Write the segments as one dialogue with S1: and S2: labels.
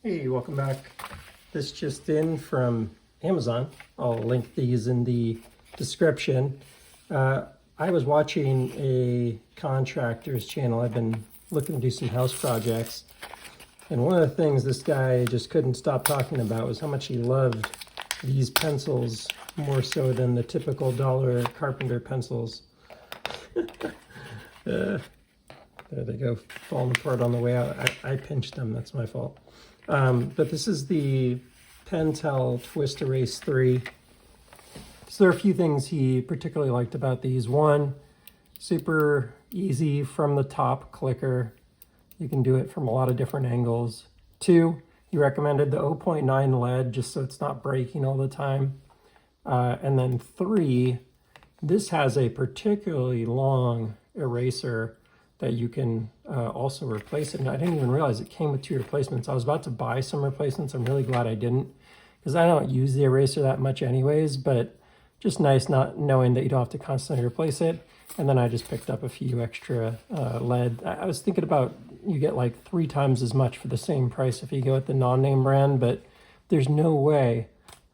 S1: Hey, welcome back. This just in from Amazon. I'll link these in the description. I was watching a contractor's channel. I've been looking to do some house projects. And one of the things this guy just couldn't stop talking about was how much he loved these pencils more so than the typical dollar carpenter pencils. There they go, falling apart on the way out. I pinched them, that's my fault. But this is the Pentel Twist Erase 3. So there are a few things he particularly liked about these. One, super easy from the top clicker. You can do it from a lot of different angles. Two, he recommended the 0.9 lead just so it's not breaking all the time. And then three, this has a particularly long eraser that you can also replace it. And I didn't even realize it came with 2 replacements. I was about to buy some replacements. I'm really glad I didn't, because I don't use the eraser that much anyways, but just nice not knowing that you don't have to constantly replace it. And then I just picked up a few extra lead. I was thinking about, you get like 3 times as much for the same price if you go with the non-name brand, but there's no way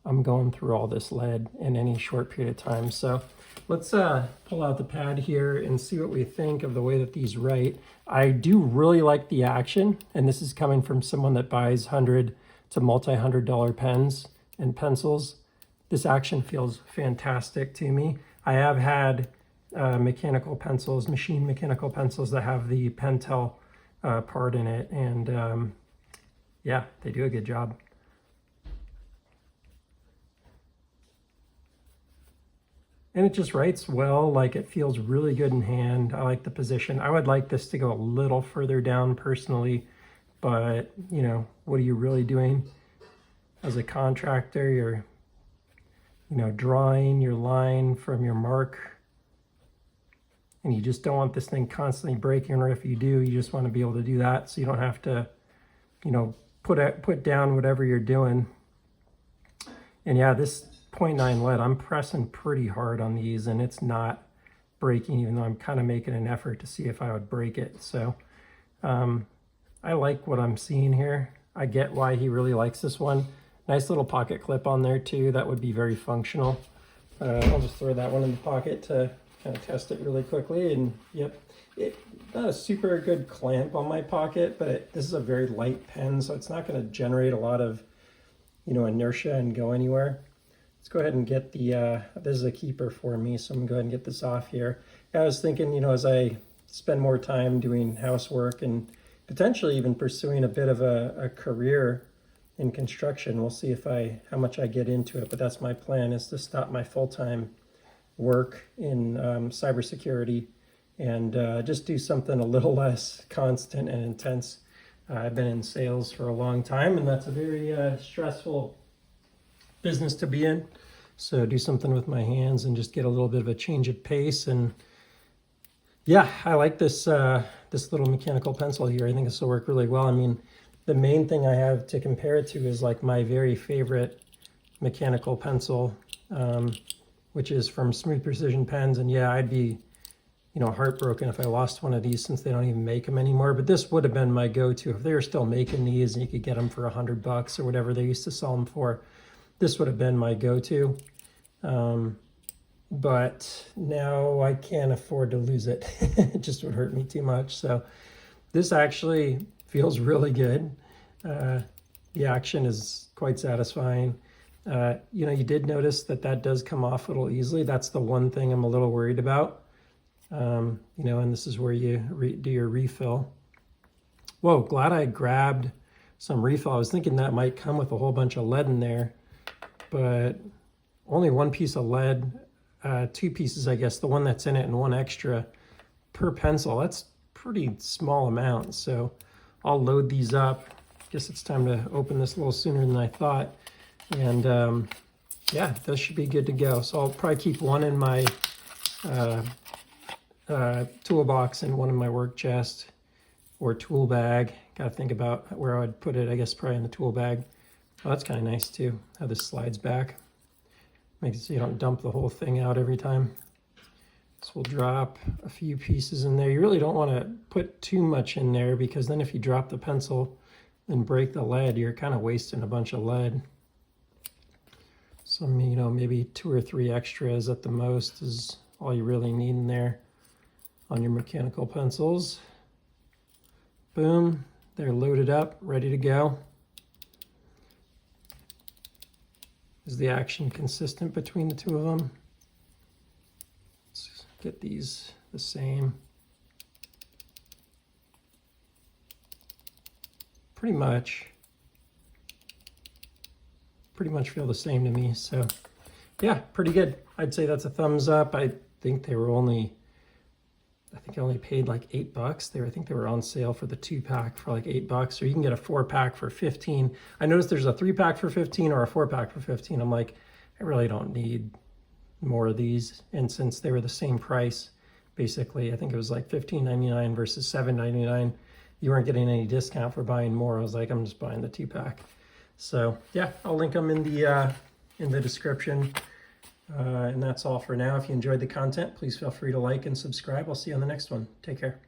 S1: I'm going through all this lead in any short period of time. So let's pull out the pad here and see what we think of the way that these write. I do really like the action, and this is coming from someone that buys $100 to multi-$100 pens and pencils. This action feels fantastic to me. I have had mechanical pencils, machine mechanical pencils that have the Pentel part in it, and yeah, they do a good job. And it just writes well, like it feels really good in hand. I like the position. I would like this to go a little further down personally, but you know, what are you really doing as a contractor? You're, you know, drawing your line from your mark, and you just don't want this thing constantly breaking, or if you do, you just want to be able to do that so you don't have to, you know, put down whatever you're doing. And yeah, this 0.9 lead, I'm pressing pretty hard on these and it's not breaking, even though I'm kind of making an effort to see if I would break it. So I like what I'm seeing here. I get why he really likes this one. Nice little pocket clip on there too. That would be very functional. I'll just throw that one in the pocket to kind of test it really quickly. And yep, not a super good clamp on my pocket, but this is a very light pen, so it's not going to generate a lot of, you know, inertia and go anywhere. Let's go ahead and get the, this is a keeper for me, so I'm gonna go ahead and get this off here. I was thinking, you know, as I spend more time doing housework and potentially even pursuing a bit of a career in construction, we'll see if how much I get into it, but that's my plan, is to stop my full-time work in cybersecurity and just do something a little less constant and intense. I've been in sales for a long time, and that's a very stressful business to be in. So do something with my hands and just get a little bit of a change of pace. And yeah, I like this this little mechanical pencil here. I think this will work really well. I mean, the main thing I have to compare it to is like my very favorite mechanical pencil, which is from Smooth Precision Pens. And yeah, I'd be, you know, heartbroken if I lost one of these, since they don't even make them anymore. But this would have been my go-to if they were still making these and you could get them for $100 or whatever they used to sell them for. This would have been my go-to, but now I can't afford to lose it. It just would hurt me too much. So this actually feels really good. The action is quite satisfying. You know, you did notice that does come off a little easily. That's the one thing I'm a little worried about. You know, and this is where you do your refill. Whoa, glad I grabbed some refill. I was thinking that might come with a whole bunch of lead in there, but only 1 piece of lead, 2 pieces, I guess, the one that's in it and 1 extra per pencil. That's pretty small amount. So I'll load these up. Guess it's time to open this a little sooner than I thought. And yeah, this should be good to go. So I'll probably keep 1 in my toolbox and 1 in my work chest or tool bag. Got to think about where I would put it. I guess probably in the tool bag. Oh, that's kind of nice too, how this slides back. Makes it so you don't dump the whole thing out every time. So we'll drop a few pieces in there. You really don't want to put too much in there, because then if you drop the pencil, and break the lead, you're kind of wasting a bunch of lead. So, you know, maybe 2 or 3 extras at the most is all you really need in there on your mechanical pencils. Boom, they're loaded up, ready to go. Is the action consistent between the two of them? Let's get these the same. Pretty much feel the same to me. So yeah, pretty good. I'd say that's a thumbs up. I think they were only, I think I only paid like $8. I think they were on sale for the 2-pack for like $8, or you can get a 4-pack for 15. I noticed there's a 3-pack for 15 or a 4-pack for 15. I'm like, I really don't need more of these. And since they were the same price, basically, I think it was like $15.99 versus $7.99. You weren't getting any discount for buying more. I was like, I'm just buying the 2-pack. So yeah, I'll link them in the description. And that's all for now. If you enjoyed the content, please feel free to like and subscribe. I'll see you on the next one. Take care.